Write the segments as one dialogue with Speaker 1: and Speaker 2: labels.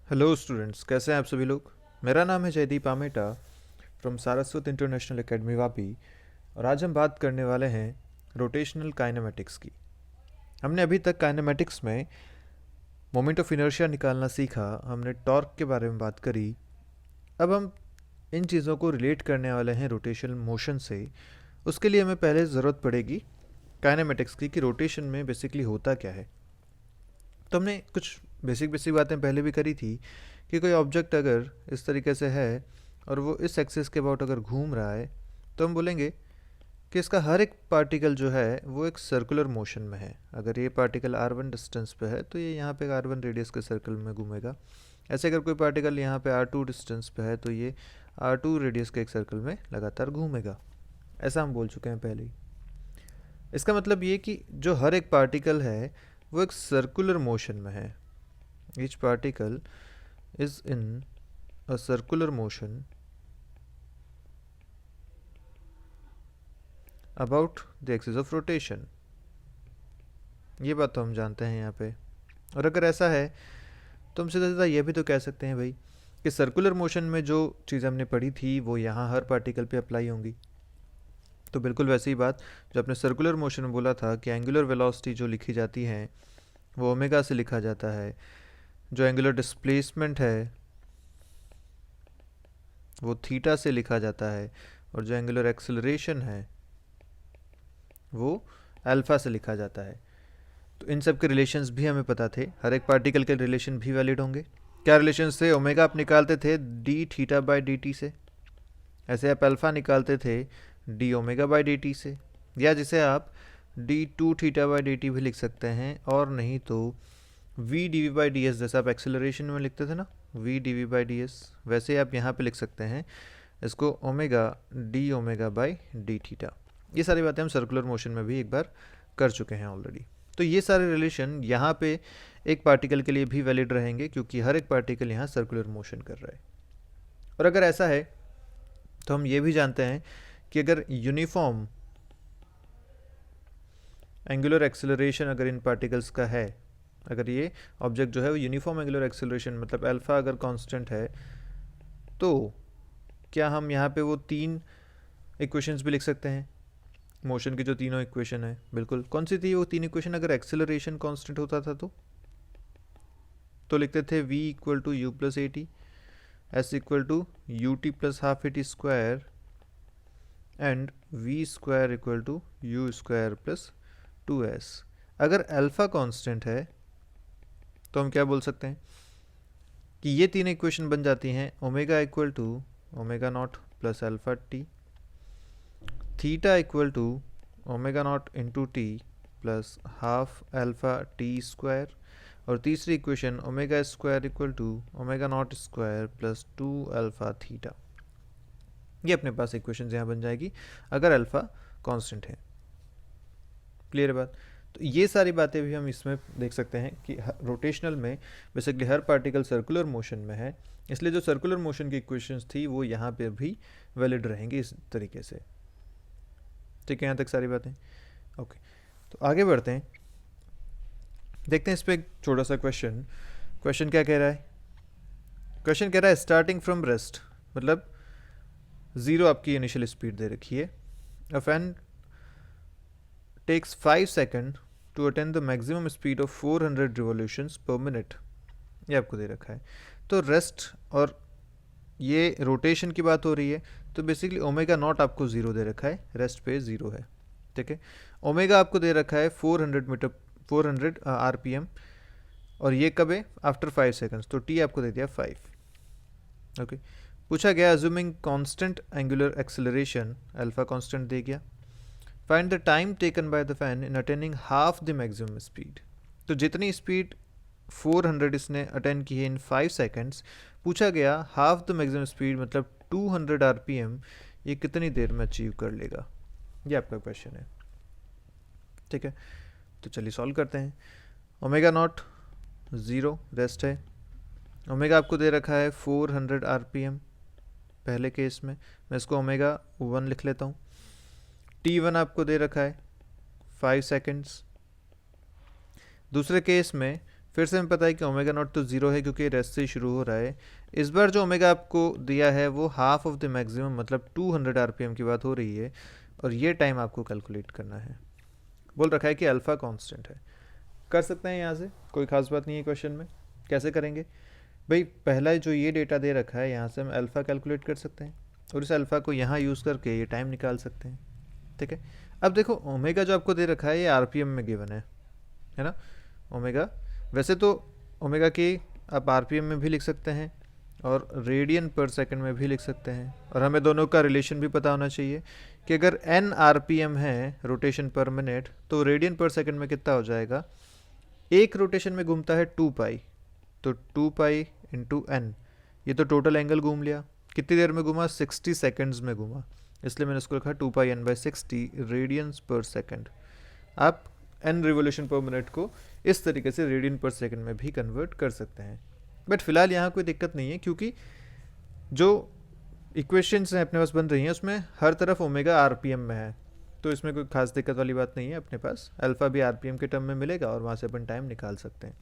Speaker 1: Hello students, कैसे हैं आप सभी लोग। मेरा नाम है Jaydeep Ameta from Saraswat international academy Vapi. और आज हम बात करने वाले हैं रोटेशनल काइनेमेटिक्स की। हमने अभी तक काइनेमेटिक्स में मोमेंट ऑफ इनर्शिया निकालना सीखा, हमने टॉर्क के बारे में बात करी। अब हम इन चीज़ों को रिलेट करने वाले हैं रोटेशनल मोशन से। उसके लिए हमें पहले ज़रूरत पड़ेगी काइनेमेटिक्स की कि रोटेशन में बेसिकली होता क्या है। तो हमने कुछ बेसिक बेसिक बातें पहले भी करी थी कि कोई ऑब्जेक्ट अगर इस तरीके से है और वो इस एक्सिस के अबाउट अगर घूम रहा है तो हम बोलेंगे कि इसका हर एक पार्टिकल जो है वो एक सर्कुलर मोशन में है। अगर ये पार्टिकल r1 डिस्टेंस पे है तो ये यहाँ पे r1 रेडियस के सर्कल में घूमेगा। ऐसे अगर कोई पार्टिकल यहाँ पे r2 डिस्टेंस पे है तो ये r2 रेडियस के एक सर्कल में लगातार घूमेगा। ऐसा हम बोल चुके हैं पहले ही। इसका मतलब ये कि जो हर एक पार्टिकल है वो एक सर्कुलर मोशन में है। Each particle is in a circular motion about the axis of rotation. ये बात तो हम जानते हैं यहाँ पे। और अगर ऐसा है तो हम सीधा सीधा ये भी तो कह सकते हैं भाई कि सर्कुलर मोशन में जो चीज़ हमने पढ़ी थी वो यहाँ हर पार्टिकल पे अप्लाई होंगी। तो बिल्कुल वैसी ही बात जो अपने सर्कुलर मोशन में बोला था कि एंगुलर वेलोसिटी जो लिखी जाती है वो ओमेगा से लिखा जाता है, जो एंगुलर डिस्प्लेसमेंट है वो थीटा से लिखा जाता है, और जो एंगुलर एक्सेलरेशन है वो अल्फ़ा से लिखा जाता है। तो इन सब के रिलेशंस भी हमें पता थे, हर एक पार्टिकल के रिलेशन भी वैलिड होंगे। क्या रिलेशंस थे? ओमेगा आप निकालते थे D theta by D T से, ऐसे आप अल्फ़ा निकालते थे D omega by D T से, या जिसे आप D two theta by D T भी लिख सकते हैं, और नहीं तो V D V by D S, जैसे आप एक्सेलरेशन में लिखते थे ना V D V by D S, वैसे आप यहाँ पे लिख सकते हैं इसको omega D omega by D theta. ये सारी बातें हम सर्कुलर मोशन में भी एक बार कर चुके हैं ऑलरेडी। तो ये सारे रिलेशन यहाँ पे एक पार्टिकल के लिए भी वैलिड रहेंगे क्योंकि हर एक पार्टिकल यहाँ सर्कुलर मोशन कर रहा है। और अगर ऐसा है तो हम ये भी जानते हैं कि अगर यूनिफॉर्म एंगुलर एक्सेलरेशन अगर इन पार्टिकल्स का है, अगर ये ऑब्जेक्ट जो है वो यूनिफॉर्म एंगुलर एक्सेलरेशन मतलब अल्फ़ा अगर कांस्टेंट है, तो क्या हम यहाँ पे वो तीन इक्वेशंस भी लिख सकते हैं मोशन की, जो तीनों इक्वेशन है। बिल्कुल। कौन सी थी वो तीन इक्वेशन? अगर एक्सेलरेशन कांस्टेंट होता था तो लिखते थे v equal to U plus A T, S equal to U T plus half A T square, and v square equal to U square plus two S. अगर अल्फ़ा कांस्टेंट है तो हम क्या बोल सकते हैं कि ये तीन इक्वेशन बन जाती हैं omega equal to omega naught plus alpha T, theta equal to omega naught into T plus half alpha T square, और तीसरी equation omega square equal to omega naught square plus two alpha theta. ये अपने पास equation यहाँ बन जाएगी अगर alpha constant है। Clear है बात? तो ये सारी बातें भी हम इसमें देख सकते हैं कि रोटेशनल में बेसिकली हर पार्टिकल सर्कुलर मोशन में है, इसलिए जो सर्कुलर मोशन की इक्वेशंस थी वो यहाँ पे भी वैलिड रहेंगी इस तरीके से। ठीक है, यहाँ तक सारी बातें ओके। तो आगे बढ़ते हैं, देखते हैं इस पर एक छोटा सा क्वेश्चन क्या कह रहा है। क्वेश्चन कह रहा है स्टार्टिंग फ्रॉम रेस्ट, मतलब ज़ीरो आपकी इनिशियल स्पीड दे रखी है। A fan takes 5 second to attain the maximum speed of 400 revolutions per minute, ये आपको दे रखा है। तो रेस्ट और ये रोटेशन की बात हो रही है, तो बेसिकली ओमेगा नॉट आपको ज़ीरो दे रखा है, रेस्ट पे ज़ीरो है। ठीक है, ओमेगा आपको दे रखा है 400 मीटर 400 आरपीएम, और ये कब है? आफ्टर 5 सेकंड्स, तो टी आपको दे दिया 5। ओके, पूछा गया assuming constant angular acceleration, alpha constant दे गया। Find the time taken by the fan in attaining half the maximum speed. तो जितनी स्पीड 400 इसने अटेन की है इन 5 सेकंड्स, पूछा गया हाफ द मैक्सिमम स्पीड मतलब 200 आरपीएम ये कितनी देर में अचीव कर लेगा। ये आपका क्वेश्चन है। ठीक है, तो चलिए सॉल्व करते हैं। ओमेगा नॉट ज़ीरो रेस्ट है, ओमेगा आपको दे रखा है 400 आरपीएम पहले केस में, मैं इसको ओमेगा 1 लिख लेता हूँ। T1 आपको दे रखा है 5 सेकंड्स। दूसरे केस में फिर से हमें पता है कि ओमेगा नॉट तो ज़ीरो है क्योंकि रेस्ट से ही शुरू हो रहा है। इस बार जो ओमेगा आपको दिया है वो हाफ ऑफ द मैक्सिमम मतलब 200 आरपीएम की बात हो रही है, और ये टाइम आपको कैलकुलेट करना है। बोल रखा है कि अल्फ़ा कांस्टेंट है। कर सकते हैं यहाँ से, कोई खास बात नहीं है क्वेश्चन में। कैसे करेंगे भाई, पहला जो ये डेटा दे रखा है यहाँ से हम अल्फ़ा कैलकुलेट कर सकते हैं, और इस अल्फ़ा को यहाँ यूज़ करके ये टाइम निकाल सकते हैं। ठीक है, अब देखो ओमेगा जो आपको दे रखा है ये आरपीएम में गिवन है ना। ओमेगा वैसे तो ओमेगा की आप आरपीएम में भी लिख सकते हैं और रेडियन पर सेकंड में भी लिख सकते हैं, और हमें दोनों का रिलेशन भी पता होना चाहिए कि अगर n आरपीएम है रोटेशन पर मिनट तो रेडियन पर सेकंड में कितना हो जाएगा, एक रोटेशन में घूमता है 2 पाई, तो 2 पाई इंटू एन, ये तो टोटल एंगल घूम लिया। कितनी देर में घूमा, 60 सेकंड्स में घूमा, इसलिए मैंने इसको लिखा 2 pi N by 60 radians per second. आप एन रिवोल्यूशन पर मिनट को इस तरीके से रेडियन पर सेकंड में भी कन्वर्ट कर सकते हैं। बट फिलहाल यहाँ कोई दिक्कत नहीं है क्योंकि जो इक्वेशंस हैं अपने पास बन रही हैं उसमें हर तरफ ओमेगा आरपीएम में है, तो इसमें कोई खास दिक्कत वाली बात नहीं है। अपने पास अल्फ़ा भी आरपीएम के टर्म में मिलेगा और वहाँ से अपन टाइम निकाल सकते हैं।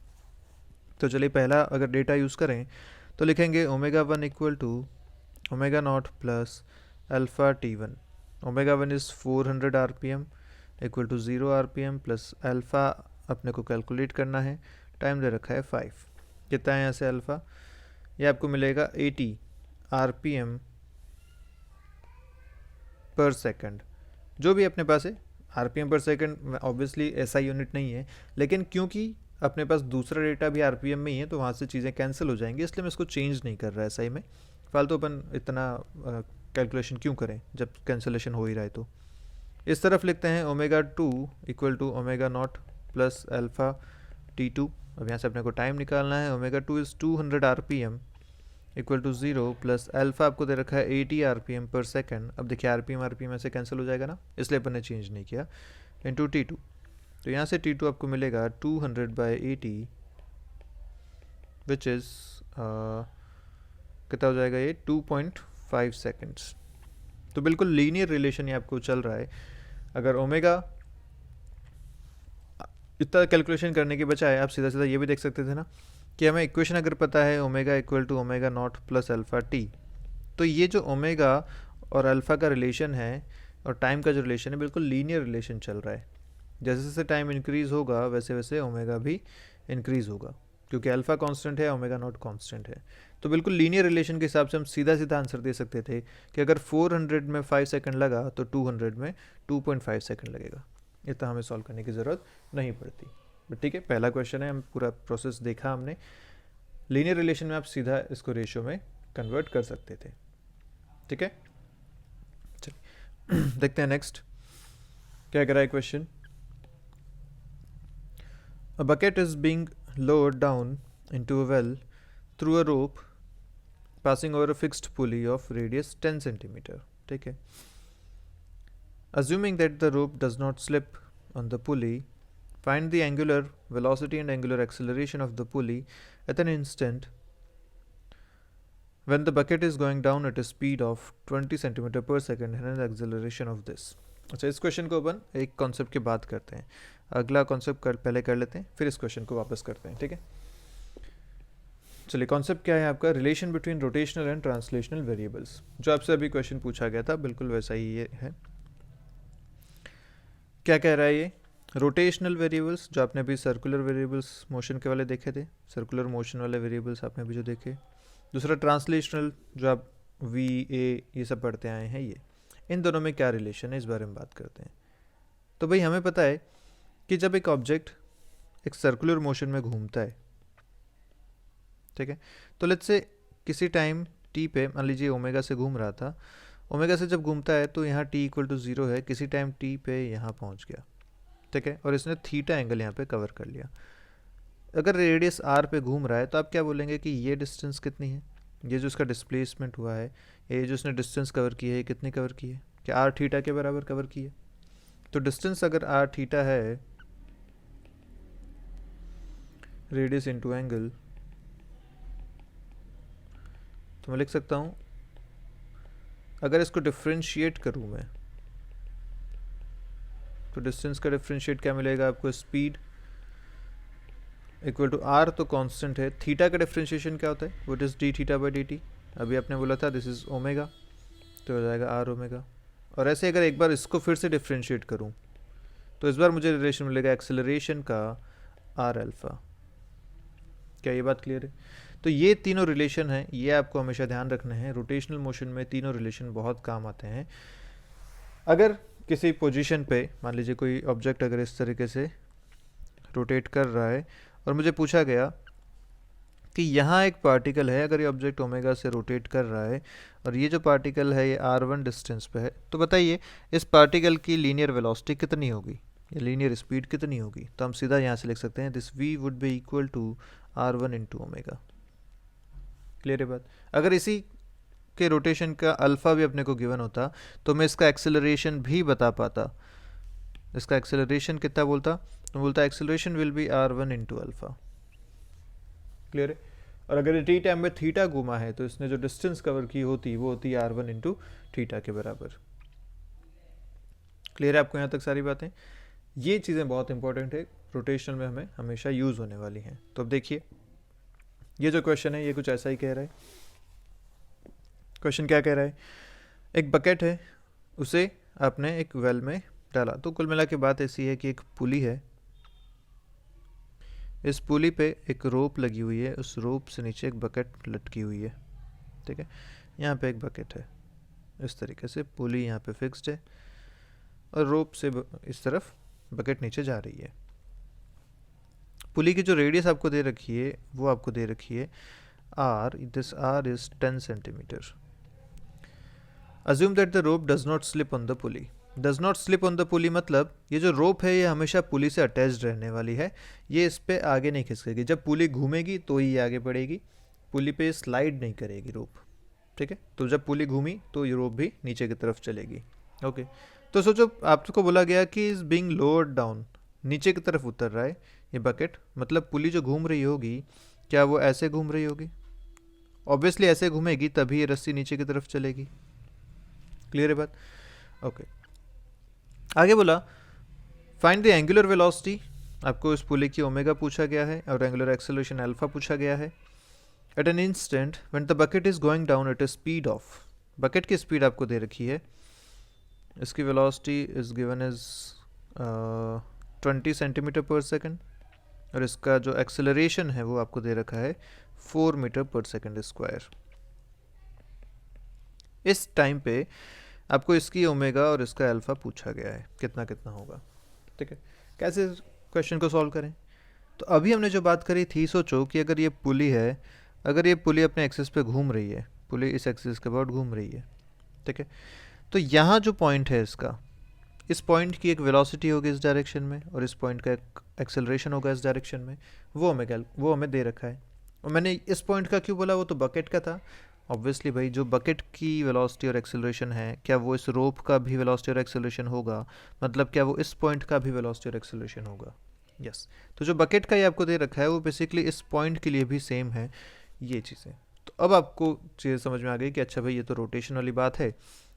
Speaker 1: तो चलिए पहला अगर डेटा यूज़ करें तो लिखेंगे omega one equal to omega naught plus alpha T one. Omega one is 400 RPM equal to 0 RPM plus alpha अपने को कैलकुलेट करना है, टाइम दे रखा है 5। कितना है यहाँ से अल्फ़ा, ये आपको मिलेगा 80 आरपीएम पर सेकंड। जो भी अपने पास है आरपीएम पर सेकंड ऑब्वियसली ऐसा यूनिट नहीं है, लेकिन क्योंकि अपने पास दूसरा डेटा भी आरपीएम में ही है तो वहाँ से चीज़ें कैंसिल हो जाएंगी, इसलिए मैं इसको चेंज नहीं कर रहा है सही में। फालतू अपन इतना कैलकुलेशन क्यों करें जब कैंसिलेशन हो ही रहा है। तो इस तरफ लिखते हैं omega two equal to omega naught plus alpha T two. अब यहाँ से अपने को टाइम निकालना है। Omega two is 200 RPM equal to 0 plus alpha आपको दे रखा है 80 आरपीएम पर सेकंड। अब देखिए आरपीएम ऐसे कैंसिल हो जाएगा ना, इसलिए अपन ने चेंज नहीं किया, इंटू टी टू। तो यहाँ से T2 आपको मिलेगा 200 बाई 80 विच इज़ कितना हो जाएगा ये 2.5 सेकेंड्स। तो बिल्कुल लीनियर रिलेशन ये आपको चल रहा है। अगर ओमेगा इतना कैलकुलेशन करने के बजाय आप सीधा सीधा ये भी देख सकते थे ना कि हमें इक्वेशन अगर पता है omega equal to omega naught plus alpha T, तो ये जो ओमेगा और अल्फ़ा का रिलेशन है और टाइम का जो रिलेशन है बिल्कुल लीनियर रिलेशन चल रहा है। जैसे जैसे टाइम इंक्रीज़ होगा वैसे वैसे ओमेगा भी इंक्रीज़ होगा, क्योंकि अल्फ़ा कांस्टेंट है ओमेगा नॉट कांस्टेंट है। तो बिल्कुल लीनियर रिलेशन के हिसाब से हम सीधा सीधा आंसर दे सकते थे कि अगर 400 में 5 सेकंड लगा तो 200 में 2.5 सेकंड लगेगा। इतना हमें सॉल्व करने की ज़रूरत नहीं पड़ती। बट ठीक है, पहला क्वेश्चन है, हम पूरा प्रोसेस देखा हमने। लीनियर रिलेशन में आप सीधा इसको रेशियो में कन्वर्ट कर सकते थे। ठीक है, चलिए देखते हैं नेक्स्ट क्या कह रहा है question. A bucket is being lowered down into a well through a rope passing over a fixed pulley of radius 10 centimeter. ठीक है, assuming that the rope does not slip on the pulley, find the angular velocity and angular acceleration of the pulley at an instant when the bucket is going down at a speed of 20 centimeter per second and an acceleration of this. अच्छा, इस question को अपन एक concept की बात करते हैं। अगला concept पहले कर लेते हैं, फिर इस क्वेश्चन को वापस करते हैं। ठीक है, चलिए कॉन्सेप्ट क्या है आपका, relation between rotational and translational variables. जो आपसे अभी क्वेश्चन पूछा गया था बिल्कुल वैसा ही ये है। क्या कह रहा है ये, रोटेशनल वेरिएबल्स जो आपने अभी सर्कुलर वेरिएबल्स मोशन के वाले देखे थे, सर्कुलर मोशन वाले वेरिएबल्स आपने अभी जो देखे। दूसरा ट्रांसलेशनल जो आप वी ए ये सब पढ़ते आए हैं, ये इन दोनों में क्या रिलेशन है इस बारे में बात करते हैं। तो भाई हमें पता है कि जब एक ऑब्जेक्ट एक सर्कुलर मोशन में घूमता है, ठीक है, तो लेट्स से किसी टाइम टी पे मान लीजिए ओमेगा से घूम रहा था, ओमेगा से जब घूमता है तो यहाँ टी इक्वल टू 0 है, किसी टाइम टी पे यहाँ पहुँच गया, ठीक है, और इसने थीटा एंगल यहाँ पे कवर कर लिया। अगर रेडियस आर पे घूम रहा है तो आप क्या बोलेंगे कि ये डिस्टेंस कितनी है, ये जो इसका डिस्प्लेसमेंट हुआ है, ये जो इसने डिस्टेंस कवर की है, ये कितनी कवर की है, क्या आर थीटा के बराबर कवर की है। तो डिस्टेंस अगर आर थीटा है, रेडियस इनटू एंगल, तो मैं लिख सकता हूँ, अगर इसको डिफरेंशिएट करूँ मैं तो डिस्टेंस का डिफरेंशिएट क्या मिलेगा आपको, स्पीड इक्वल टू आर तो कांस्टेंट है, थीटा का डिफ्रेंशिएशन क्या होता है, what is D theta by D T, अभी आपने बोला था दिस इज ओमेगा, तो हो जाएगा आर ओमेगा। और ऐसे अगर एक बार इसको फिर से डिफ्रेंशिएट करूँ तो इस बार मुझे रिलेशन मिलेगा एक्सेलरेशन का आर अल्फा। क्या ये बात क्लियर है? तो ये तीनों रिलेशन हैं, ये आपको हमेशा ध्यान रखना है, रोटेशनल मोशन में तीनों रिलेशन बहुत काम आते हैं। अगर किसी पोजीशन पे मान लीजिए कोई ऑब्जेक्ट अगर इस तरीके से रोटेट कर रहा है और मुझे पूछा गया कि यहाँ एक पार्टिकल है, अगर ये ऑब्जेक्ट ओमेगा से रोटेट कर रहा है और ये जो पार्टिकल है ये r1 डिस्टेंस पे है, तो बताइए इस पार्टिकल की लीनियर वेलोसिटी कितनी होगी या लीनियर स्पीड कितनी होगी। तो हम सीधा यहाँ से लिख सकते हैं this v would be equal to r1 into omega. Clear है बात? अगर इसी के रोटेशन का अल्फ़ा भी अपने को गिवन होता तो मैं इसका एक्सेलरेशन भी बता पाता। इसका एक्सेलरेशन कितना बोलता, तो बोलता acceleration will be r1 into alpha. Clear है? और अगर टी टाइम में थीटा घूमा है तो इसने जो डिस्टेंस कवर की होती वो होती r1 इंटू थीटा के बराबर। क्लियर है आपको यहाँ तक सारी बातें? ये चीज़ें बहुत इंपॉर्टेंट है, रोटेशनल में हमें हमेशा यूज़ होने वाली हैं। तो अब देखिए ये जो क्वेश्चन है ये कुछ ऐसा ही कह रहा है। क्वेश्चन क्या कह रहा है, एक बकेट है, उसे आपने एक वेल में डाला। तो कुल मिला के बात ऐसी है कि एक पुली है, इस पुली पे एक रोप लगी हुई है, उस रोप से नीचे एक बकेट लटकी हुई है। ठीक है, यहाँ पे एक बकेट है, इस तरीके से पुली यहाँ पे फिक्स्ड है और रोप से इस तरफ बकेट नीचे जा रही है। पुली की जो रेडियस आपको दे रखी है वो आपको दे रखी है r, this r is 10 centimetre. Assume that the rope does not slip on the pulley. Does not slip on the पुली मतलब ये जो रोप है ये हमेशा पुली से अटैच्ड रहने वाली है, ये इस पे आगे नहीं खिसकेगी। जब पुली घूमेगी तो ही ये आगे बढ़ेगी, पुली पे स्लाइड नहीं करेगी रोप। ठीक है, तो जब पुली घूमी तो ये रोप भी नीचे की तरफ चलेगी। ओके, तो सोचो आपको बोला गया कि इज बीइंग लोअर्ड डाउन, नीचे की तरफ उतर रहा है ये बकेट, मतलब पुली जो घूम रही होगी क्या वो ऐसे घूम रही होगी? ऑब्वियसली ऐसे घूमेगी तभी ये रस्सी नीचे की तरफ चलेगी। क्लियर है बात? ओके, आगे बोला फाइंड द एंगुलर वेलोसिटी, आपको इस पुली की ओमेगा पूछा गया है और एंगुलर एक्सेलरेशन अल्फा पूछा गया है। At an instant when the bucket is going down at a speed of, bucket की स्पीड आपको दे रखी है, इसकी velocity is given as 20 centimetre per second और इसका जो एक्सेलरेशन है वो आपको दे रखा है 4 मीटर पर सेकेंड स्क्वायर। इस टाइम पे आपको इसकी ओमेगा और इसका अल्फा पूछा गया है कितना कितना होगा। ठीक है, कैसे क्वेश्चन को सॉल्व करें? तो अभी हमने जो बात करी थी, सोचो कि अगर ये पुली है, अगर ये पुली अपने एक्सिस पे घूम रही है, पुली इस एक्सिस के अबाउट घूम रही है। ठीक है, तो यहाँ जो पॉइंट है इसका, इस पॉइंट की एक वेलोसिटी होगी इस डायरेक्शन में और इस पॉइंट का एक एक्सेलरेशन होगा इस डायरेक्शन में, वो हमें दे रखा है। और मैंने इस पॉइंट का क्यों बोला, वो तो बकेट का था। ऑब्वियसली भाई जो बकेट की वेलोसिटी और एक्सेलरेशन है क्या वो इस रोप का भी वेलोसिटी और एक्सेलरेशन होगा, मतलब क्या वो इस पॉइंट का भी वेलोसिटी और एक्सेलरेशन होगा? यस। तो जो बकेट का ये आपको दे रखा है वो बेसिकली इस पॉइंट के लिए भी सेम है ये चीज़ें। तो अब आपको चीज़ें समझ में आ गई कि अच्छा भाई ये तो रोटेशन वाली बात है,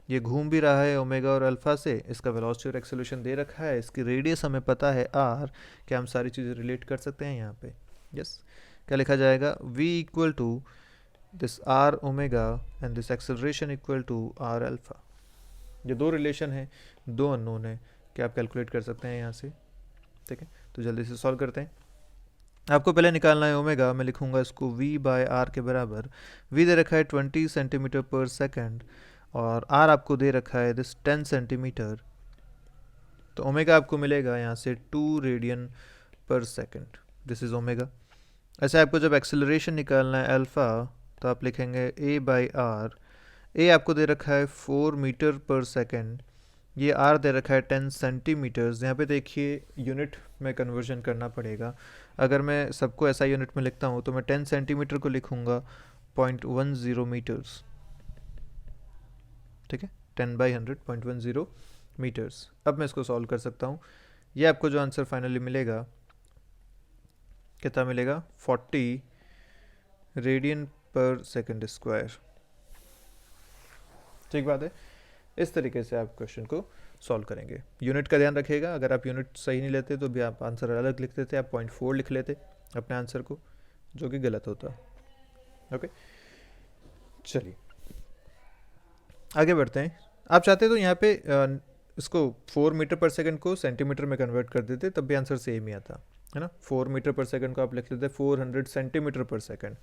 Speaker 1: ये घूम भी रहा है ओमेगा और अल्फा से, इसका वेलोसिटी और एक्सेलरेशन दे रखा है, इसकी रेडियस हमें पता है r, क्या हम सारी चीज़ें रिलेट कर सकते हैं यहाँ पे? यस। क्या लिखा जाएगा, v equal to this r omega and this acceleration equal to r alpha. ये दो रिलेशन है, दो अननोन है, क्या आप कैलकुलेट कर सकते हैं यहाँ से? ठीक है, तो जल्दी से सॉल्व करते हैं। आपको पहले निकालना है ओमेगा, मैं लिखूंगा इसको v बाय आर के बराबर। v दे रखा है 20 सेंटीमीटर पर सेकेंड और r आपको दे रखा है दिस 10 सेंटीमीटर, तो ओमेगा आपको मिलेगा यहाँ से 2 रेडियन पर सेकेंड, दिस इज ओमेगा। ऐसे आपको जब एक्सेलरेशन निकालना है अल्फ़ा तो आप लिखेंगे a बाई आर। a आपको दे रखा है 4 मीटर पर सेकेंड, ये r दे रखा है 10 सेंटीमीटर्स। यहाँ पे देखिए यूनिट में कन्वर्जन करना पड़ेगा, अगर मैं सबको ऐसा यूनिट में लिखता हूँ तो मैं 10 सेंटीमीटर को लिखूँगा 0.10 मीटर्स। ठीक है, 10 बाई 100 0.10 मीटर्स। अब मैं इसको सॉल्व कर सकता हूँ, ये आपको जो आंसर फाइनली मिलेगा कितना मिलेगा, 40 रेडियन पर सेकेंड स्क्वायर। ठीक बात है, इस तरीके से आप क्वेश्चन को सॉल्व करेंगे। यूनिट का ध्यान रखिएगा, अगर आप यूनिट सही नहीं लेते तो भी आप आंसर अलग लिख देते, आप 0.4 लिख लेते। अपने आंसर को, जो कि गलत होता। ओके, चलिए आगे बढ़ते हैं। आप चाहते तो यहाँ पे इसको 4 मीटर पर सेकंड को सेंटीमीटर में कन्वर्ट कर देते, तब भी आंसर सेम ही आता है ना। 4 मीटर पर सेकंड को आप लिख लेते 400 सेंटीमीटर पर सेकंड,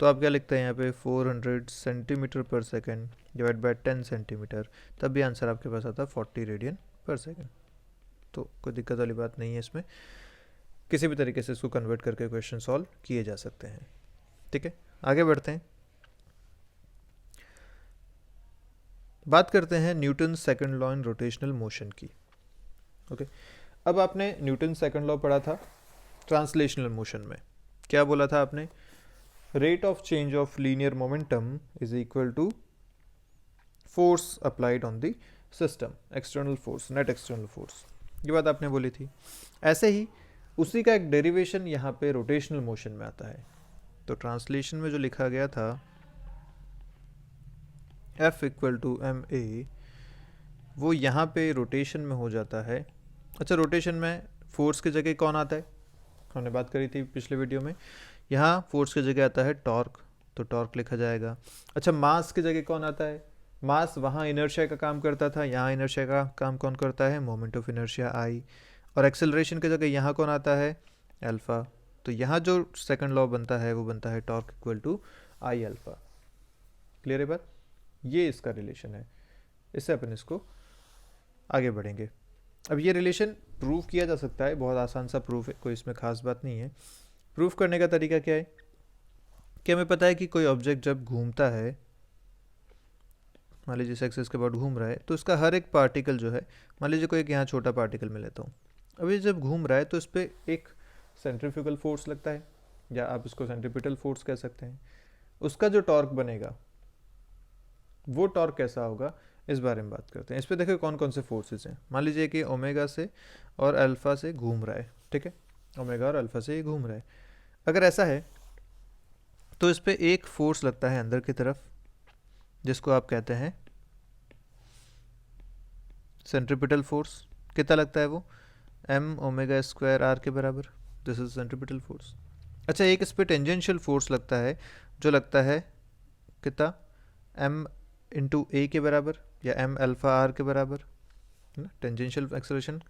Speaker 1: तो आप क्या लिखते हैं यहाँ पे 400 सेंटीमीटर पर सेकंड डिवाइड बाय 10 सेंटीमीटर, तब भी आंसर आपके पास आता 40 रेडियन पर सेकंड। तो कोई दिक्कत वाली बात नहीं है इसमें, किसी भी तरीके से इसको कन्वर्ट करके क्वेश्चन सॉल्व किए जा सकते हैं। ठीक है, आगे बढ़ते हैं। बात करते हैं Newton second law in rotational motion की। ओके, अब आपने न्यूटन सेकंड लॉ पढ़ा था ट्रांसलेशनल मोशन में। क्या बोला था आपने? Rate of change of linear momentum is equal to force applied on the system, external force, net external force, ये बात आपने बोली थी। ऐसे ही उसी का एक डेरिवेशन यहाँ पे रोटेशनल मोशन में आता है। तो ट्रांसलेशन में जो लिखा गया था F इक्वल टू ma, वो यहाँ पे रोटेशन में हो जाता है। अच्छा, रोटेशन में फोर्स की जगह कौन आता है? हमने बात करी थी पिछले वीडियो में, यहाँ फोर्स की जगह आता है टॉर्क, तो टॉर्क लिखा जाएगा। अच्छा, मास की जगह कौन आता है? मास वहाँ इनर्शिया का काम करता था, यहाँ इनर्शिया का काम कौन करता है? Moment of inertia I. और एक्सेलरेशन की जगह यहाँ कौन आता है? अल्फा। तो यहाँ जो सेकंड लॉ बनता है वो बनता है torque equal to I alpha. Clear है बात? ये इसका रिलेशन है, इससे अपन इसको आगे बढ़ेंगे। अब ये रिलेशन प्रूव किया जा सकता है, बहुत आसान सा प्रूफ है, कोई इसमें खास बात नहीं है। प्रूफ करने का तरीका क्या है कि हमें पता है कि कोई ऑब्जेक्ट जब घूमता है, मान लीजिए इस एक्सिस के बाद घूम रहा है, तो इसका हर एक पार्टिकल जो है, मान लीजिए कोई एक यहाँ छोटा पार्टिकल में लेता हूँ, अभी जब घूम रहा है तो इस पर एक सेंट्रीफ्यूगल फोर्स लगता है, या आप इसको सेंट्रीपिटल फोर्स कह सकते हैं। उसका जो टॉर्क बनेगा वो टॉर्क कैसा होगा, इस बारे में बात करते हैं। इस पर देखो कौन कौन से फोर्सेस हैं। मान लीजिए कि ओमेगा से और अल्फा से घूम रहा है, ठीक है, ओमेगा और अल्फा से ये घूम रहा है। अगर ऐसा है तो इस पर एक फोर्स लगता है अंदर की तरफ, जिसको आप कहते हैं सेंट्रीपिटल फोर्स। कितना लगता है वो? m ओमेगा स्क्वायर r के बराबर, दिस इज सेंट्रीपिटल फोर्स। अच्छा, एक इस पर टेंजेंशियल फोर्स लगता है, जो लगता है कितना? m इंटू ए के बराबर, या m अल्फा r के बराबर, है ना। टेंजेंशियल एक्सेलरेशन,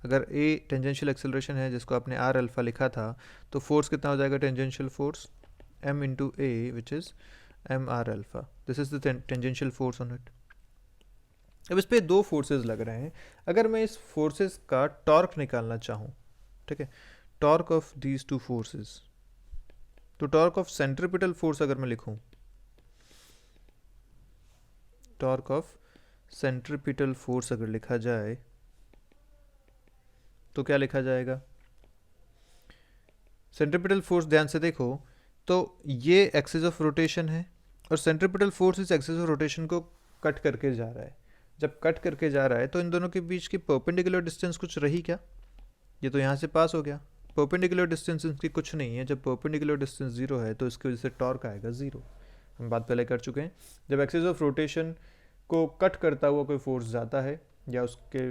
Speaker 1: अगर a टेंजेंशियल एक्सेलरेशन है जिसको आपने r अल्फा लिखा था, तो फोर्स कितना हो जाएगा? Tangential force m into A which is m r alpha, this is the tangential force on it. अब इस पे दो फोर्सेस लग रहे हैं। अगर मैं इस फोर्सेस का टॉर्क निकालना चाहूँ, ठीक है, torque of these two forces, तो टॉर्क ऑफ सेंट्रीपिटल फोर्स अगर मैं लिखूँ, टॉर्क ऑफ सेंट्रीपिटल फोर्स अगर लिखा जाए तो क्या लिखा जाएगा? सेंट्रीपिटल फोर्स ध्यान से देखो तो ये एक्सिस ऑफ रोटेशन है, और सेंट्रीपिटल फोर्स इस एक्सिस ऑफ रोटेशन को कट करके जा रहा है। जब कट करके जा रहा है तो इन दोनों के बीच की परपेंडिकुलर डिस्टेंस कुछ रही क्या? ये तो यहाँ से पास हो गया। परपेंडिकुलर डिस्टेंस इसकी कुछ नहीं है। जब परपेंडिकुलर डिस्टेंस जीरो है तो इसकी वजह से टॉर्क आएगा जीरो। हम बात पहले कर चुके हैं। जब एक्सिस ऑफ रोटेशन को कट करता हुआ कोई फोर्स जाता है, या उसके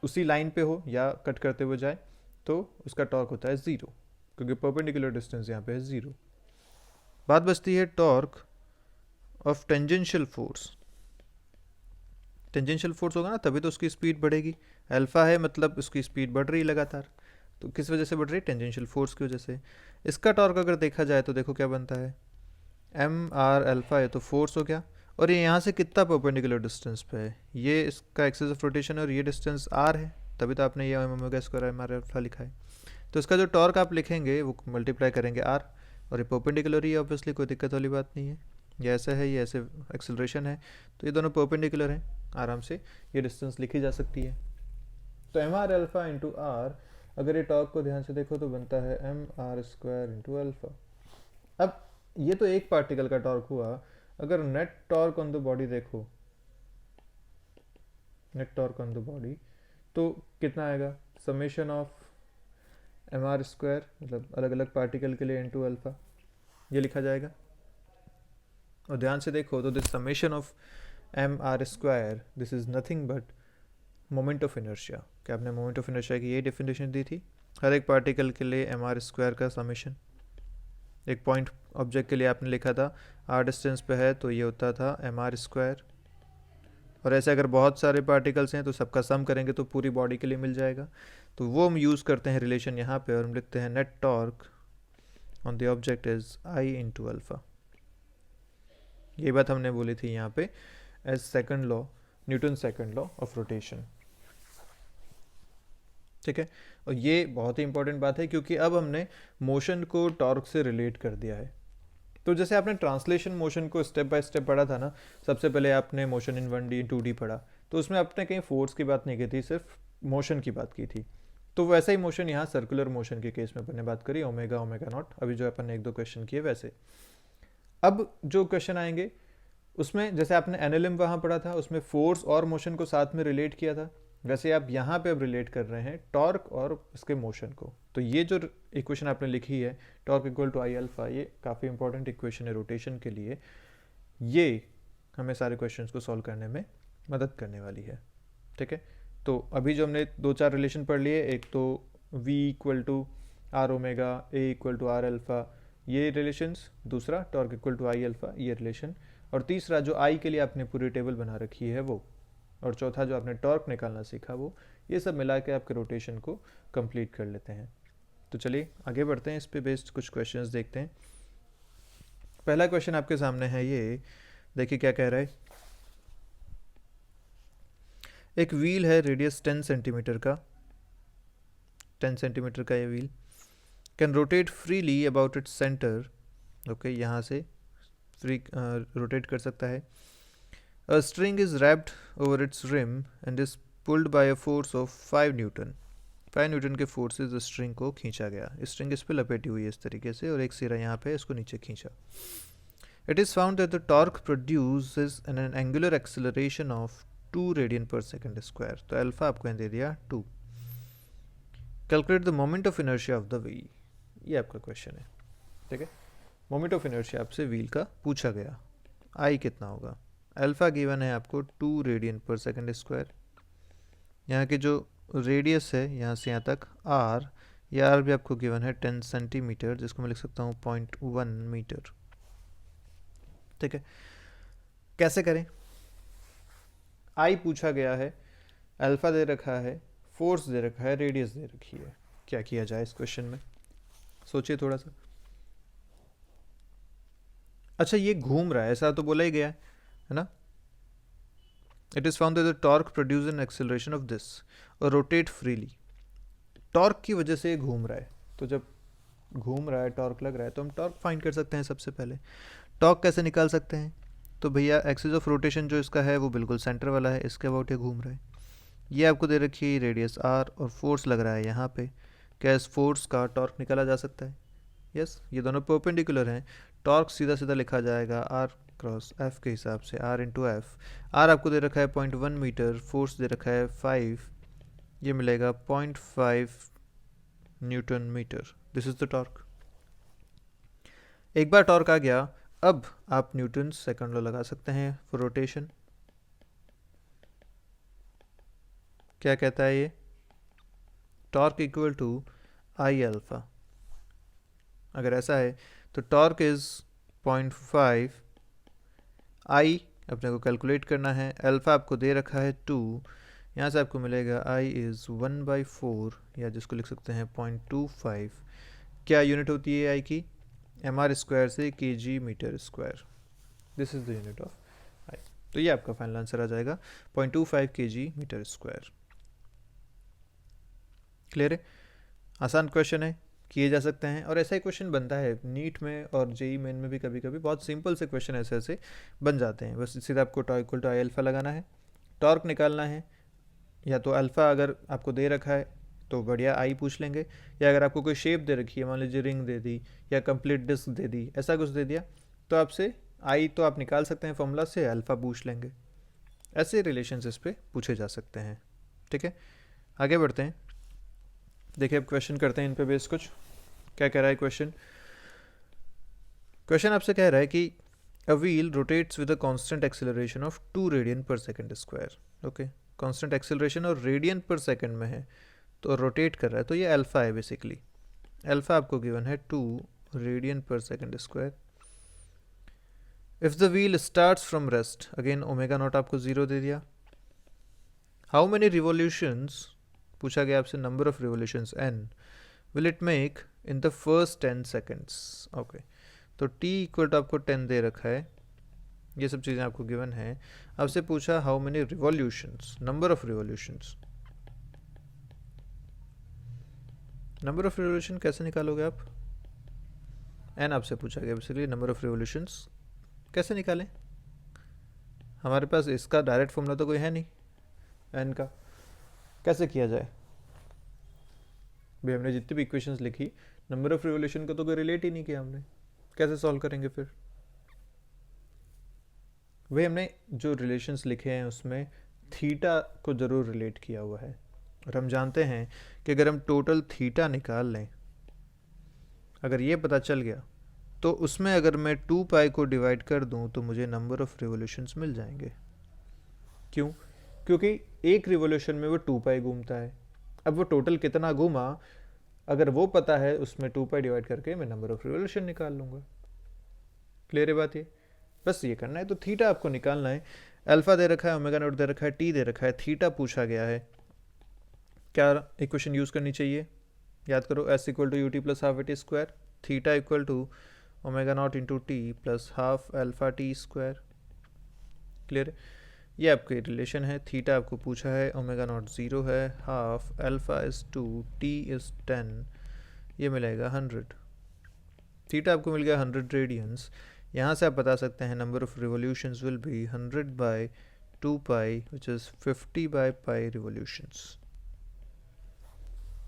Speaker 1: उसी लाइन पे हो या कट करते हुए जाए, तो उसका टॉर्क होता है ज़ीरो, क्योंकि परपेंडिकुलर डिस्टेंस यहाँ पे है ज़ीरो। बात बचती है torque of tangential force. Tangential force होगा ना, तभी तो उसकी स्पीड बढ़ेगी। अल्फा है मतलब उसकी स्पीड बढ़ रही है लगातार, तो किस वजह से बढ़ रही है? टेंजेंशियल फोर्स की वजह से। इसका टॉर्क अगर देखा जाए तो देखो क्या बनता है, एम आर अल्फा है तो फोर्स हो गया, और ये यहाँ से कितना परपेंडिकुलर डिस्टेंस पे है? ये इसका एक्सिस ऑफ रोटेशन है और ये डिस्टेंस आर है, तभी तो आपने ये omega square M R alpha लिखा है। तो इसका जो टॉर्क आप लिखेंगे वो मल्टीप्लाई करेंगे आर, और ये परपेंडिकुलर ही है ऑब्वियसली, कोई दिक्कत वाली बात नहीं है। ये ऐसा है, ये ऐसे एक्सेलरेशन है, तो ये दोनों परपेंडिकुलर हैं, आराम से ये डिस्टेंस लिखी जा सकती है। तो M R alpha into R, अगर ये टॉर्क को ध्यान से देखो तो बनता है M R square into alpha. अब ये तो एक पार्टिकल का टॉर्क हुआ। अगर net torque on the body देखो, net torque on the body, तो कितना आएगा? Summation of M R square, मतलब अलग अलग पार्टिकल के लिए इंटू अल्फा, ये लिखा जाएगा। और ध्यान से देखो तो this summation of M R square, this is nothing but moment of inertia. क्या आपने मोमेंट ऑफ इनर्शिया की ये डेफिनेशन दी थी? हर एक पार्टिकल के लिए mr² का समेशन। एक पॉइंट ऑब्जेक्ट के लिए आपने लिखा था r डिस्टेंस पे है तो ये होता था mr², और ऐसे अगर बहुत सारे पार्टिकल्स हैं तो सबका सम करेंगे तो पूरी बॉडी के लिए मिल जाएगा। तो वो हम यूज़ करते हैं रिलेशन यहाँ पे, और हम लिखते हैं net torque on the object is I into alpha. ये बात हमने बोली थी यहाँ पे as second law, Newton second law of rotation. ठीक है, और ये बहुत ही इंपॉर्टेंट बात है क्योंकि अब हमने मोशन को टॉर्क से रिलेट कर दिया है। तो जैसे आपने ट्रांसलेशन मोशन को स्टेप बाय स्टेप पढ़ा था ना, सबसे पहले आपने मोशन इन 1D 2D पढ़ा, तो उसमें आपने कहीं फोर्स की बात नहीं की थी, सिर्फ मोशन की बात की थी। तो वैसा ही मोशन यहाँ सर्कुलर मोशन के केस में अपन ने बात करी, ओमेगा ओमेगा नॉट, अभी जो अपन ने 1-2 क्वेश्चन किए वैसे। अब जो क्वेश्चन आएंगे उसमें जैसे आपने एनएलएम वहाँ पढ़ा था, उसमें फोर्स और मोशन को साथ में रिलेट किया था, वैसे आप यहाँ पे अब रिलेट कर रहे हैं टॉर्क और इसके मोशन को। तो ये जो इक्वेशन आपने लिखी है torque equal to I alpha, ये काफ़ी इंपॉर्टेंट इक्वेशन है रोटेशन के लिए। ये हमें सारे क्वेश्चंस को सॉल्व करने में मदद करने वाली है। ठीक है, तो अभी जो हमने 2-4 रिलेशन पढ़ लिए, एक तो v equal to R omega, A equal to R alpha, ये रिलेशंस, दूसरा torque equal to I alpha ये रिलेशन, और तीसरा जो आई के लिए आपने पूरी टेबल बना रखी है वो, और चौथा जो आपने टॉर्क निकालना सीखा वो, ये सब मिला के आपके रोटेशन को कंप्लीट कर लेते हैं। तो चलिए आगे बढ़ते हैं, इस पे बेस्ड कुछ क्वेश्चंस देखते हैं। पहला क्वेश्चन आपके सामने है, ये देखिए क्या कह रहा है। एक व्हील है रेडियस 10 सेंटीमीटर का, 10 सेंटीमीटर का ये wheel can rotate freely about its centre. Okay, यहाँ से फ्री रोटेट कर सकता है। A string is wrapped over its rim and is pulled by a force of 5 Newton. 5 Newton के फोर्स से स्ट्रिंग को खींचा गया। स्ट्रिंग इस पे लपेटी हुई है इस तरीके से, और एक सिरा यहाँ पे इसको नीचे खींचा। It is found that the torque produces an angular acceleration of 2 radian पर सेकेंड स्क्वायर। तो अल्फा आपको दे दिया 2। Calculate the moment of inertia of the wheel। ये आपका क्वेश्चन है। ठीक है, मोमेंट ऑफ इनर्शिया आपसे व्हील का पूछा गया। आई कितना होगा? अल्फ़ा गिवन है आपको 2 रेडियन पर सेकेंड स्क्वायर। यहाँ की जो रेडियस है यहाँ से यहाँ तक आर, ये आर भी आपको गिवन है 10 सेंटीमीटर, जिसको मैं लिख सकता हूँ 0.1 मीटर। ठीक है, कैसे करें? आई पूछा गया है, अल्फ़ा दे रखा है, फोर्स दे रखा है, रेडियस दे रखी है। क्या किया जाए इस क्वेश्चन में? सोचिए थोड़ा सा। अच्छा, ये घूम रहा है, ऐसा तो बोला ही गया है ना। It is found that the torque produce an acceleration of this और रोटेट फ्रीली। टॉर्क की वजह से ये घूम रहा है, तो जब घूम रहा है टॉर्क लग रहा है तो हम टॉर्क फाइंड कर सकते हैं। सबसे पहले टॉर्क कैसे निकाल सकते हैं? तो भैया एक्सिस ऑफ रोटेशन जो इसका है वो बिल्कुल सेंटर वाला है, इसके अबाउट ये घूम रहा है। ये आपको दे रखी है रेडियस आर और फोर्स लग रहा है यहाँ पे। क्या इस फोर्स का टॉर्क निकाला जा सकता है? यस, ये दोनों परपेंडिकुलर हैं। टॉर्क सीधा सीधा लिखा जाएगा आर क्रॉस एफ के हिसाब से, आर इंटू एफ। आर आपको दे रखा है 0.1 मीटर, फोर्स दे रखा है 5, ये मिलेगा 0.5 newton metre. This is the torque. एक बार टॉर्क आ गया, अब आप न्यूटन सेकंड लॉ लगा सकते हैं फॉर रोटेशन। क्या कहता है ये? Torque equal to I alpha. अगर ऐसा है तो टॉर्क इज 0.5, आई अपने को कैलकुलेट करना है, अल्फा आपको दे रखा है 2, यहाँ से आपको मिलेगा आई इज़ 1/4, या जिसको लिख सकते हैं 0.25। क्या यूनिट होती है आई की? एम आर स्क्वायर से K G metre square. This is the unit of I. तो ये आपका फाइनल आंसर आ जाएगा 0.25 के जी मीटर स्क्वायर। क्लियर है? आसान क्वेश्चन है, किए जा सकते हैं, और ऐसा ही क्वेश्चन बनता है नीट में और जेई मेन में भी। कभी कभी बहुत सिंपल से क्वेश्चन ऐसे ऐसे बन जाते हैं। बस सीधा आपको torque equal to I alpha लगाना है, टॉर्क निकालना है। या तो अल्फ़ा अगर आपको दे रखा है तो बढ़िया आई पूछ लेंगे, या अगर आपको कोई शेप दे रखी है, मान लीजिए रिंग दे दी या कंप्लीट डिस्क दे दी, ऐसा कुछ दे दिया, तो आपसे आई तो आप निकाल सकते हैं फॉर्मूला से, अल्फ़ा पूछ लेंगे। ऐसे रिलेशन इस पर पूछे जा सकते हैं। ठीक है, आगे बढ़ते हैं। देखिए अब क्वेश्चन करते हैं इन पे बेस कुछ। क्या कह रहा है क्वेश्चन? क्वेश्चन आपसे कह रहा है कि a wheel rotates with a constant acceleration of 2 radian per second square. Okay, constant acceleration और रेडियन पर सेकंड में है, तो रोटेट कर रहा है, तो ये अल्फ़ा है बेसिकली। अल्फ़ा आपको गिवन है 2 रेडियन पर second square. If the wheel starts from rest, again omega naught आपको 0 दे दिया। हाउ मेनी रिवोल्यूशंस, पूछा गया आपसे number of revolutions n, will it make in the first 10 seconds. Okay, तो t इक्वल टू आपको 10 दे रखा है, ये सब चीज़ें आपको गिवन है। आपसे पूछा how many revolutions, number of revolutions. Number of revolution कैसे निकालोगे आप? एन आपसे पूछा गया बेसिकली, नंबर ऑफ रिवॉल्यूशंस कैसे निकालें? हमारे पास इसका डायरेक्ट फॉर्मूला तो कोई है नहीं एन का, कैसे किया जाए? भाई हमने जितनी भी इक्वेशंस लिखी, नंबर ऑफ रिवॉल्यूशन का तो कोई रिलेट ही नहीं किया हमने, कैसे सॉल्व करेंगे फिर? वही हमने जो रिलेशंस लिखे हैं उसमें थीटा को ज़रूर रिलेट किया हुआ है, और हम जानते हैं कि अगर हम टोटल थीटा निकाल लें, अगर ये पता चल गया, तो उसमें अगर मैं 2 पाई को डिवाइड कर दूं तो मुझे नंबर ऑफ रिवोल्यूशंस मिल जाएंगे। क्यों? क्योंकि एक रिवोल्यूशन में वो 2 पाई घूमता है। अब वो टोटल कितना घूमा, अगर वो पता है, उसमें 2 पाई डिवाइड करके मैं नंबर ऑफ रिवोल्यूशन निकाल लूँगा। क्लियर है बात? ये बस ये करना है। तो थीटा आपको निकालना है। अल्फा दे रखा है, ओमेगा नॉट दे रखा है, टी दे रखा है, थीटा पूछा गया है। क्या इक्वेशन यूज़ करनी चाहिए? याद करो, S equal to U T plus half A T square, theta equal to omega naught into T plus half alpha T square. Clear है? ये आपके रिलेशन है। थीटा आपको पूछा है, ओमेगा नॉट 0 है, half alpha is 2, T is 10, ये मिलेगा 100। थीटा आपको मिल गया 100 रेडियंस। यहाँ से आप बता सकते हैं number of revolutions will be 100 by 2 pi which is 50 by pi revolutions.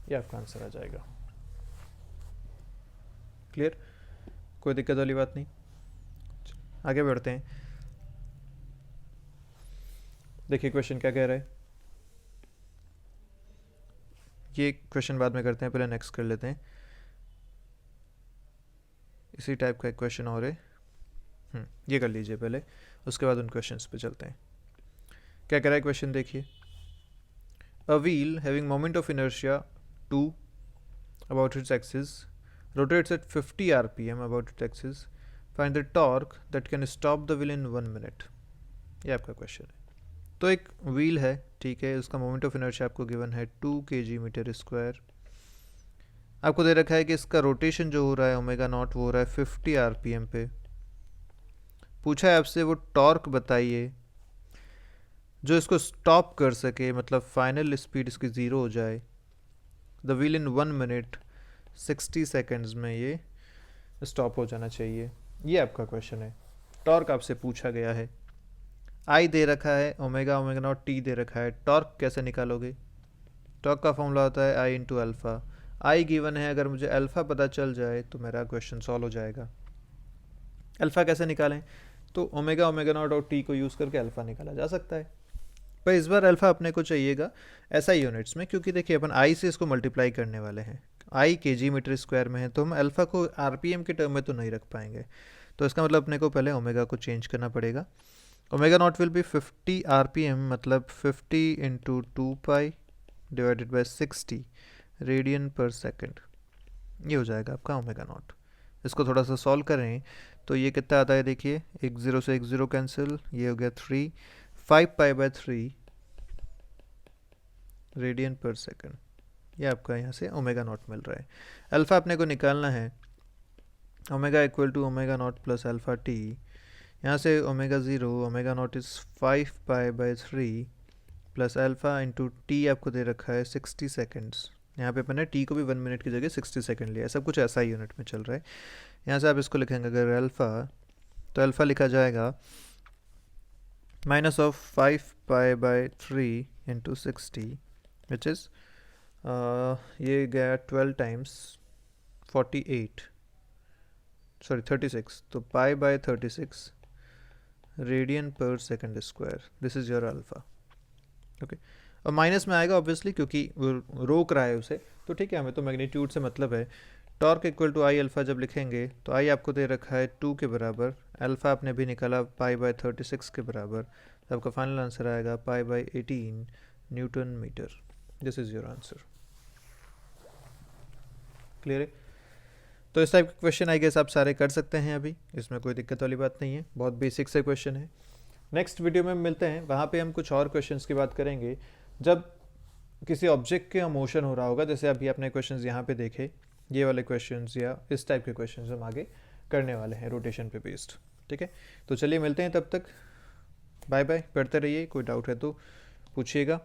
Speaker 1: ये आपका आंसर आ जाएगा। क्लियर? कोई दिक्कत वाली बात नहीं। आगे बढ़ते हैं। देखिए क्वेश्चन क्या कह रहा है। ये क्वेश्चन बाद में करते हैं, पहले नेक्स्ट कर लेते हैं। इसी टाइप का एक क्वेश्चन और है, ये कर लीजिए पहले, उसके बाद उन क्वेश्चंस पे चलते हैं। क्या कह रहा है क्वेश्चन, देखिए। A wheel having moment of inertia 2 about its axis rotates at 50 rpm about its axis, find the torque that can stop the wheel in 1 minute। ये आपका क्वेश्चन है। तो एक व्हील है, ठीक है, उसका मोमेंट ऑफ इनर्शिया आपको गिवन है 2 kg मीटर स्क्वायर। आपको दे रखा है कि इसका रोटेशन जो हो रहा है ओमेगा नॉट, वो हो रहा है 50 rpm पे। पूछा है आपसे वो टॉर्क बताइए जो इसको स्टॉप कर सके, मतलब फाइनल स्पीड इसकी 0 हो जाए। The wheel in 1 minute 60 seconds में ये स्टॉप हो जाना चाहिए। ये आपका क्वेश्चन है। टॉर्क आपसे पूछा गया है, आई दे रखा है, ओमेगा ओमेगा नॉट टी दे रखा है। टॉर्क कैसे निकालोगे? टॉर्क का फॉर्मूला होता है आई इंटू अल्फ़ा। आई गिवन है, अगर मुझे अल्फ़ा पता चल जाए तो मेरा क्वेश्चन सॉल्व हो जाएगा। अल्फ़ा कैसे निकालें? तो ओमेगा ओमेगा नॉट और टी को यूज़ करके अल्फ़ा निकाला जा सकता है, पर इस बार अल्फ़ा अपने को चाहिएगा एसआई यूनिट्स में, क्योंकि देखिए अपन आई से इसको मल्टीप्लाई करने वाले हैं। आई केजी मीटर स्क्वायर में है, तो हम अल्फ़ा को आरपीएम के टर्म में तो नहीं रख पाएंगे। तो इसका मतलब अपने को पहले ओमेगा को चेंज करना पड़ेगा। Omega naught will be 50 RPM, मतलब 50 into 2 pi divided by 60 radian पर सेकेंड। ये हो जाएगा आपका ओमेगा नॉट। इसको थोड़ा सा सॉल्व करें तो ये कितना आता है, देखिए, एक ज़ीरो से एक ज़ीरो कैंसिल, ये हो गया 3, 5 पाई बाई 3 रेडियन पर सेकेंड। ये आपका यहाँ से ओमेगा नॉट मिल रहा है। अल्फ़ा अपने को निकालना है, omega equal to omega naught plus alpha T. यहाँ से omega 0, omega naught is 5 pi by 3 plus alpha into T आपको दे रखा है 60 सेकेंड्स। यहाँ पे अपने टी को भी 1 मिनट की जगह 60 सेकेंड लिया, सब कुछ ऐसा ही यूनिट में चल रहा है। यहाँ से आप इसको लिखेंगे अगर अल्फ़ा, तो अल्फ़ा लिखा जाएगा minus of 5 pi by 3 into 60 which is ये गया 12 टाइम्स 48, सॉरी 36, तो पाई बाई 36 रेडियन पर second square. This is your alpha. Okay, और माइनस में आएगा ऑब्वियसली क्योंकि वो रोक रहा है उसे, तो ठीक है, हमें तो मैग्नीट्यूड से मतलब है। Torque equal to I alpha जब लिखेंगे तो आई आपको दे रखा है 2 के बराबर, अल्फ़ा आपने भी निकाला पाई बाई 36 के बराबर, तो आपका फाइनल आंसर आएगा pi by 18 newton metre. This is your answer. Clear है? तो इस टाइप के क्वेश्चन आई गेस आप सारे कर सकते हैं अभी, इसमें कोई दिक्कत वाली बात नहीं है, बहुत बेसिक से क्वेश्चन है। नेक्स्ट वीडियो में मिलते हैं, वहाँ पे हम कुछ और क्वेश्चंस की बात करेंगे। जब किसी ऑब्जेक्ट के मोशन हो रहा होगा, जैसे अभी आपने क्वेश्चंस यहाँ पे देखे, ये वाले क्वेश्चंस या इस टाइप के क्वेश्चंस हम आगे करने वाले हैं रोटेशन पे बेस्ड। ठीक है, तो चलिए मिलते हैं, तब तक बाय बाय, पढ़ते रहिए, कोई डाउट है तो पूछिएगा।